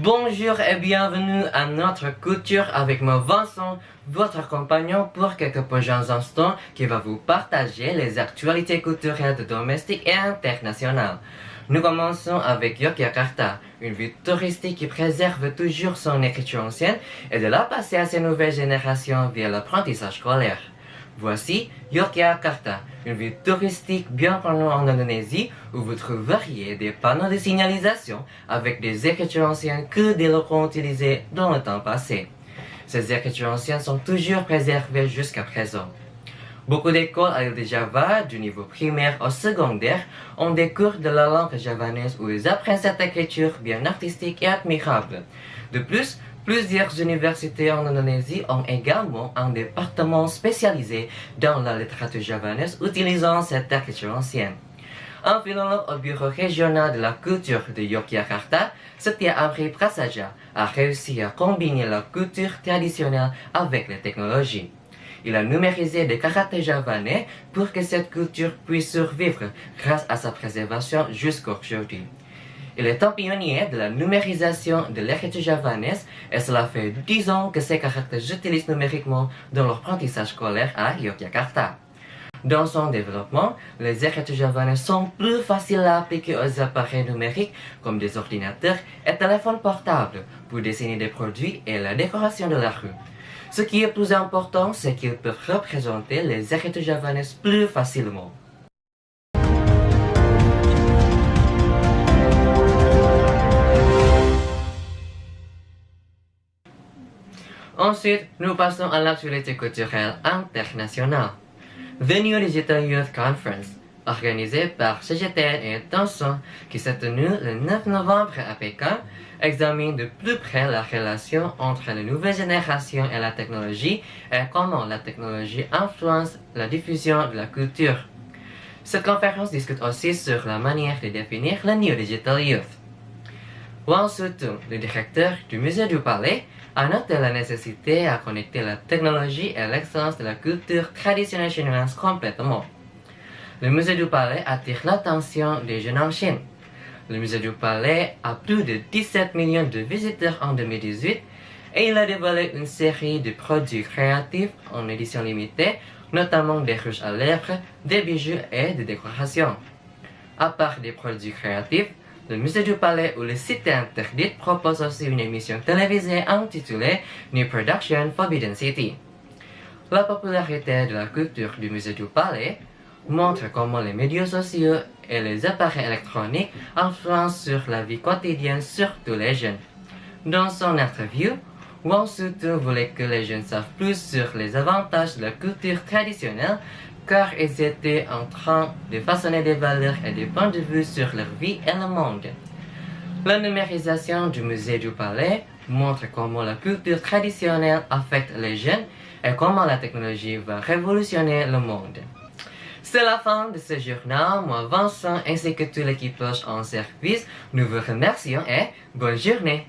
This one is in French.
Bonjour et bienvenue à notre culture avec moi Vincent, votre compagnon pour quelques prochains instants qui va vous partager les actualités culturelles domestiques et internationales. Nous commençons avec Yogyakarta, une ville touristique qui préserve toujours son écriture ancienne et de la passer à ses nouvelles générations via l'apprentissage scolaire. Voici Yogyakarta, une ville touristique bien connue en Indonésie où vous trouveriez des panneaux de signalisation avec des écritures anciennes que des locaux ont utilisées dans le temps passé. Ces écritures anciennes sont toujours préservées jusqu'à présent. Beaucoup d'écoles à l'île de Java, du niveau primaire au secondaire, ont des cours de la langue javanaise où ils apprennent cette écriture bien artistique et admirable. De plus, plusieurs universités en Indonésie ont également un département spécialisé dans la littérature javanaise utilisant cette écriture ancienne. Un philologue au bureau régional de la culture de Yogyakarta, Setia Amri Prasaja, a réussi à combiner la culture traditionnelle avec les technologies. Il a numérisé des caractères javanais pour que cette culture puisse survivre grâce à sa préservation jusqu'à aujourd'hui. Il est un pionnier de la numérisation de l'écriture javanaise et cela fait 10 ans que ces caractères s'utilisent numériquement dans l'apprentissage scolaire à Yogyakarta. Dans son développement, les écritures javanaises sont plus faciles à appliquer aux appareils numériques comme des ordinateurs et téléphones portables pour dessiner des produits et la décoration de la rue. Ce qui est plus important, c'est qu'ils peuvent représenter les écritures javanaises plus facilement. Ensuite, nous passons à l'actualité culturelle internationale. The New Digital Youth Conference, organisée par CGTN et Tencent, qui s'est tenue le 9 novembre à Pékin, examine de plus près la relation entre la nouvelle génération et la technologie et comment la technologie influence la diffusion de la culture. Cette conférence discute aussi sur la manière de définir le New Digital Youth. Wang Sutung, le directeur du musée du Palais, a noté la nécessité à connecter la technologie et l'excellence de la culture traditionnelle chinoise complètement. Le musée du Palais attire l'attention des jeunes en Chine. Le musée du Palais a plus de 17 millions de visiteurs en 2018 et il a dévoilé une série de produits créatifs en édition limitée, notamment des rouges à lèvres, des bijoux et des décorations. À part des produits créatifs, le musée du Palais ou le site interdit propose aussi une émission télévisée intitulée New Production Forbidden City. La popularité de la culture du musée du Palais montre comment les médias sociaux et les appareils électroniques influencent sur la vie quotidienne, surtout les jeunes. Dans son interview, Wang Sutung voulait que les jeunes savent plus sur les avantages de la culture traditionnelle car ils étaient en train de façonner des valeurs et des points de vue sur leur vie et le monde. La numérisation du musée du Palais montre comment la culture traditionnelle affecte les jeunes et comment la technologie va révolutionner le monde. C'est la fin de ce journal. Moi, Vincent, ainsi que tout l'équipage en service, nous vous remercions et bonne journée.